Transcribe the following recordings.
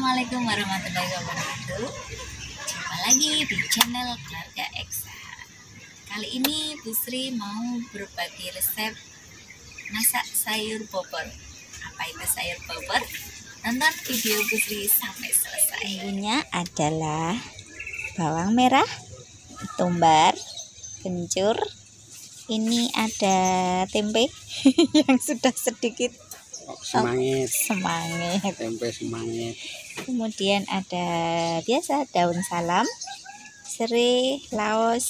Assalamualaikum warahmatullahi wabarakatuh. Jumpa lagi di channel Keluarga Eksa. Kali ini Bu Sri mau berbagi resep masak sayur bobor. Apa itu sayur bobor? Tonton video Bu Sri sampai selesai. Bumbunya adalah bawang merah, ketumbar, kencur. Ini ada tempe yang sudah sedikit semangit, tempe semangit. Kemudian ada biasa daun salam, serai, laos,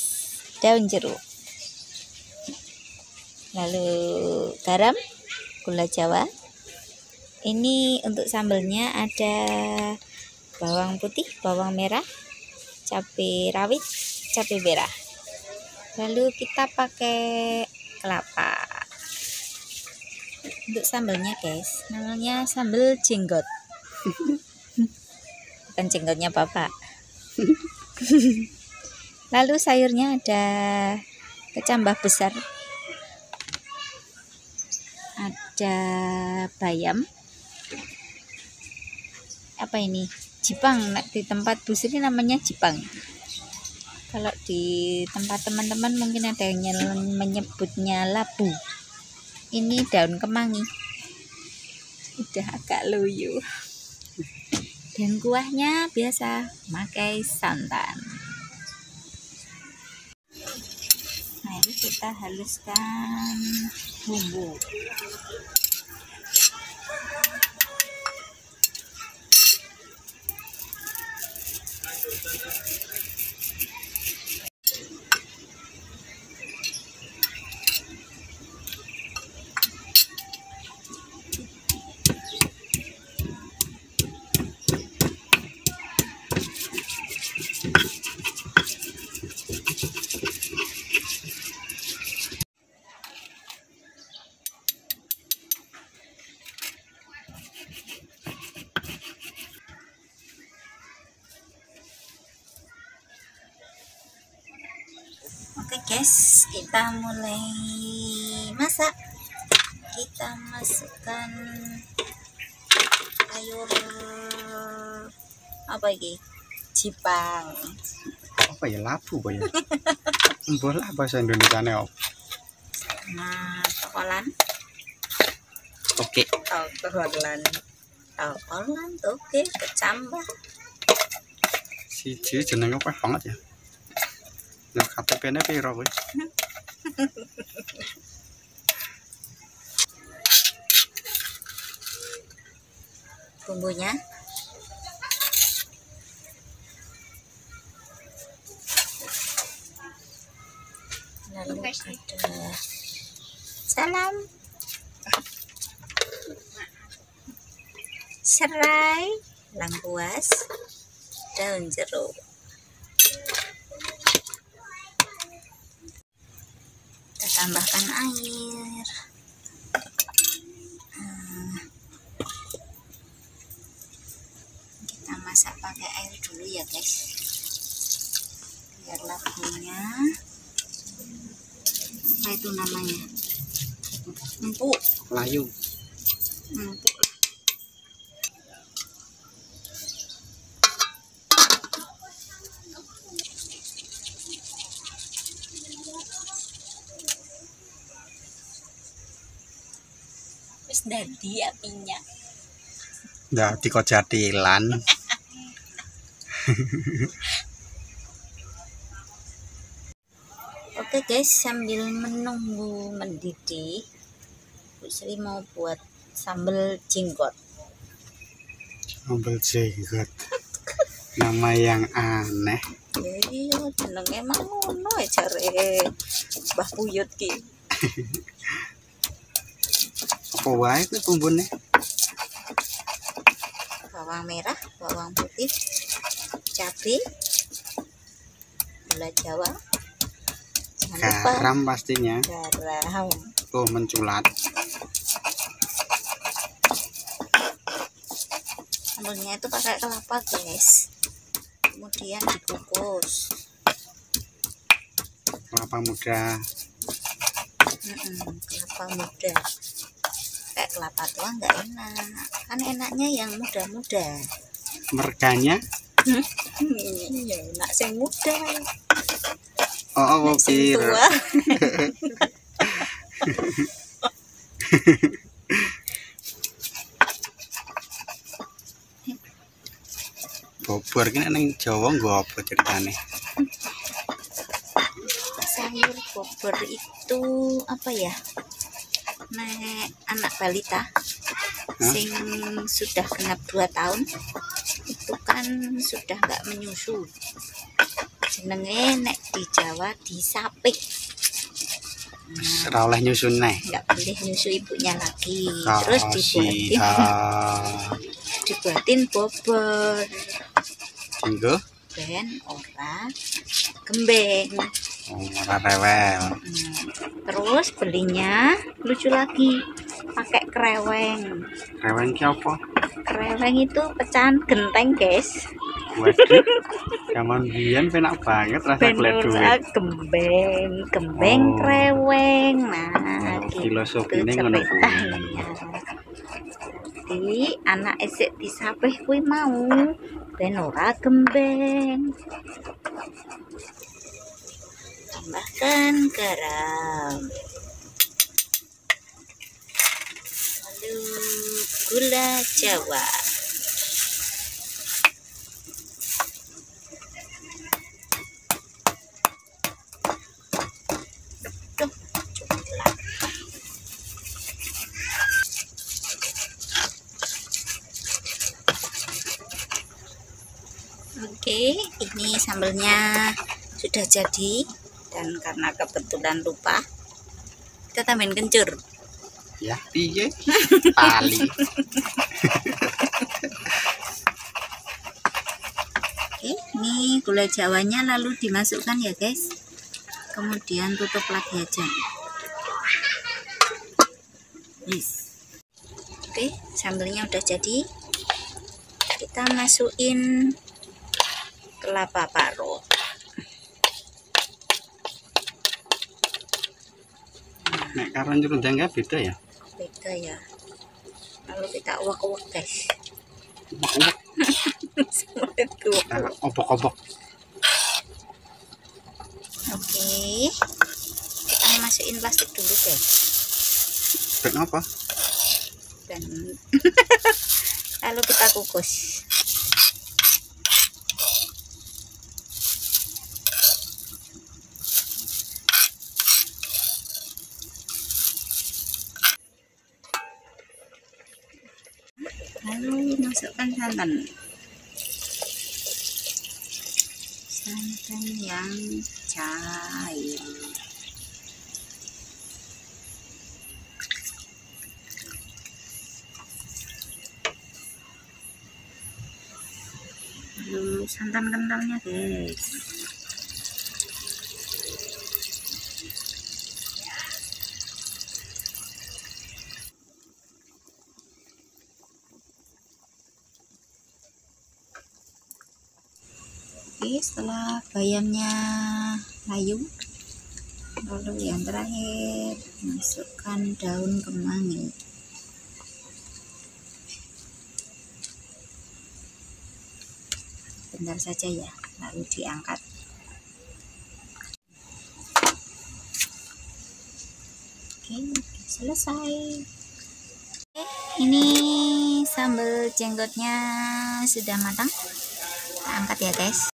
daun jeruk, lalu garam, gula jawa. Ini untuk sambelnya ada bawang putih, bawang merah, cabai rawit, cabai merah. Lalu kita pakai kelapa. Untuk sambelnya guys, namanya sambal jenggot. Bukan jenggotnya bapak. Lalu sayurnya ada kecambah besar, ada bayam, apa ini, jipang. Di tempat Bu Sri namanya jipang. Kalau di tempat teman-teman mungkin ada yang menyebutnya labu. Ini daun kemangi, udah agak loyo. Dan kuahnya biasa pakai santan. Mari kita haluskan bumbu. Oke guys, kita mulai masak. Kita masukkan sayur apa ini? Jipang. Apa ya, labu apa ya? Bola bahasa Indonesianya apa? Nah, tokolan. Oke. Tokolan oke, kecambah. Siji jenenge apa banget ya? Nah, KTP-ne piro kuwi? Bumbunya lalu ada salam, serai, lengkuas, daun jeruk. Kita tambahkan air. Kita masak pakai air dulu ya guys, biar labunya, apa itu namanya, empuk, Layu. empuk. Wis dadi apinya. Dadi kok jatilan. Oke guys, sambil menunggu mendidih, Bu Sri mau buat sambal jenggot. Sambal jenggot. Nama yang aneh. Iya, jenenge emang ngono jare Mbah Buyut ki. Apa wae kuwi bumbune? Bawang merah, bawang putih, cabai, gula jawa, jangan lupa Garam pastinya. garam. Oh, menculat. Sambalnya itu pakai kelapa guys, kemudian dikukus. Kelapa muda. Kelapa muda. Kayak kelapa tua nggak enak, kan enaknya yang muda-muda. Merganya? Ya, nak sing muda. Oh, Nek sing piro? tua. Bobor ki nek ning Jawa nggo apa ceritane? Sayur bobor itu apa ya? Nek anak balita sing sudah genap 2 tahun itu kan sudah nggak menyusu. Jenenge nek di Jawa disapik. Ora oleh nyusun neh. Nggak boleh nyusu ibunya lagi. Terus dibuatin bobor. Dinggo Ben ora gembeng. ora rewel. Terus belinya lucu lagi pakai kreweng. Rewel ki apa? Kreweng itu pecahan genteng, guys. Waduh. Zaman biyen penak banget rasa golek duit. Gembeng kreweng. Nah, filosofine ngono kuwi. Jadi anak esek disapih kuwi mau ben ora gembeng. Tambahkan garam. Lalu gula Jawa. Tuh, cukuplah. Oke, ini sambelnya sudah jadi, dan karena kebetulan lupa kita tambahin kencur. Ya, piye? Tali. Oke, ini gula jawanya lalu dimasukkan ya, guys. Kemudian tutup lagi aja. Yes. Oke, sambelnya udah jadi. Kita masukin kelapa parut. Nek karo nyerundeng beda ya? Beda ya. Lalu kita uwak-uwak, guys. Uwak-uwak. Obok-obok. Oke, kita masukin plastik dulu, guys. Ben apa? Dan lalu kita kukus. Lalu masukkan santan yang cair. Lalu santan kentalnya, guys. Oke, setelah bayamnya layu, lalu yang terakhir masukkan daun kemangi. Bentar saja ya, lalu diangkat. Oke, selesai. Ini sambal jenggotnya sudah matang. Kita angkat ya, guys.